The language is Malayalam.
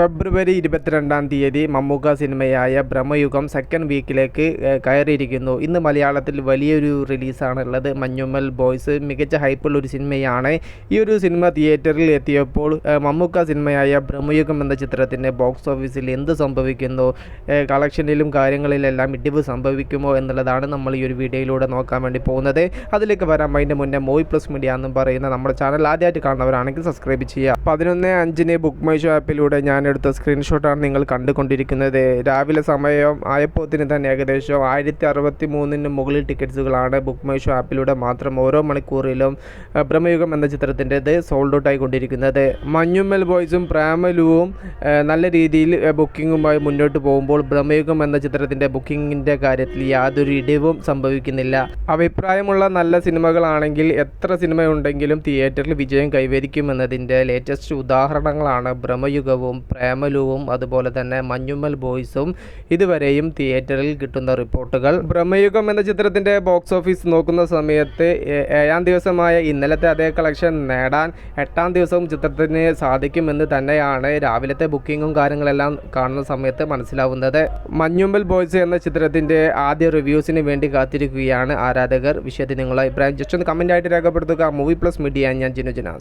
ഫെബ്രുവരി 22-ാം തീയതി മമ്മൂക്ക സിനിമയായ ബ്രഹ്മയുഗം സെക്കൻഡ് വീക്കിലേക്ക് കയറിയിരിക്കുന്നു. ഇന്ന് മലയാളത്തിൽ വലിയൊരു റിലീസാണുള്ളത്. മഞ്ഞുമ്മൽ ബോയ്സ് മികച്ച ഹൈപ്പുള്ളൊരു സിനിമയാണ്. ഈ ഒരു സിനിമ തിയേറ്ററിൽ എത്തിയപ്പോൾ മമ്മൂക്ക സിനിമയായ ബ്രഹ്മയുഗം എന്ന ചിത്രത്തിൻ്റെ ബോക്സ് ഓഫീസിൽ എന്ത് സംഭവിക്കുന്നു, കളക്ഷനിലും കാര്യങ്ങളിലെല്ലാം ഇടിവ് സംഭവിക്കുമോ എന്നുള്ളതാണ് നമ്മൾ ഈ ഒരു വീഡിയോയിലൂടെ നോക്കാൻ വേണ്ടി പോകുന്നത്. അതിലേക്ക് വരാൻ അതിൻ്റെ മുന്നേ മൂവി പ്ലസ് മീഡിയ എന്നും പറയുന്ന നമ്മുടെ ചാനൽ ആദ്യമായിട്ട് കാണുന്നവരാണെങ്കിൽ സബ്സ്ക്രൈബ് ചെയ്യുക. 11:05 ബുക്ക് മൈ ഷോ ആപ്പിലൂടെ ഞാൻ എടുത്ത സ്ക്രീൻഷോട്ടാണ് നിങ്ങൾ കണ്ടുകൊണ്ടിരിക്കുന്നത്. രാവിലെ സമയം ആയപ്പോത്തിന് തന്നെ ഏകദേശം 1063 മുകളിൽ ടിക്കറ്റ്സുകളാണ് ബുക്ക് മൈ ഷോ ആപ്പിലൂടെ മാത്രം ഓരോ മണിക്കൂറിലും ബ്രഹ്മയുഗം എന്ന ചിത്രത്തിൻ്റെത് സോൾഡ് ഔട്ട് ആയിക്കൊണ്ടിരിക്കുന്നത്. മഞ്ഞുമ്മൽ ബോയ്സും പ്രേമലുവും നല്ല രീതിയിൽ ബുക്കിങ്ങുമായി മുന്നോട്ട് പോകുമ്പോൾ ബ്രഹ്മയുഗം എന്ന ചിത്രത്തിൻ്റെ ബുക്കിങ്ങിൻ്റെ കാര്യത്തിൽ യാതൊരു ഇടിവും സംഭവിക്കുന്നില്ല. അഭിപ്രായമുള്ള നല്ല സിനിമകളാണെങ്കിൽ എത്ര സിനിമയുണ്ടെങ്കിലും തിയേറ്ററിൽ വിജയം കൈവരിക്കുമെന്നതിൻ്റെ ലേറ്റസ്റ്റ് ഉദാഹരണങ്ങളാണ് ബ്രഹ്മയുഗവും പ്രേമലുവും അതുപോലെ തന്നെ മഞ്ഞുമ്മൽ ബോയ്സും ഇതുവരെയും തിയേറ്ററിൽ കിട്ടുന്ന റിപ്പോർട്ടുകൾ. ബ്രഹ്മയുഗം എന്ന ചിത്രത്തിൻ്റെ ബോക്സ് ഓഫീസ് നോക്കുന്ന സമയത്ത് 7-ാം ദിവസമായ ഇന്നലത്തെ അതേ കളക്ഷൻ നേടാൻ 8-ാം ദിവസവും ചിത്രത്തിന് സാധിക്കുമെന്ന് തന്നെയാണ് രാവിലത്തെ ബുക്കിങ്ങും കാര്യങ്ങളെല്ലാം കാണുന്ന സമയത്ത് മനസ്സിലാവുന്നത്. മഞ്ഞുമ്മൽ ബോയ്സ് എന്ന ചിത്രത്തിൻ്റെ ആദ്യ റിവ്യൂസിന് വേണ്ടി കാത്തിരിക്കുകയാണ് ആരാധകർ. വിഷയത്തിൽ നിങ്ങളുടെ അഭിപ്രായം ജസ്റ്റ് ഒന്ന് കമൻ്റായിട്ട് രേഖപ്പെടുത്തുക. മൂവി പ്ലസ് മീഡിയ, ഞാൻ ജിനു ജനാസ്.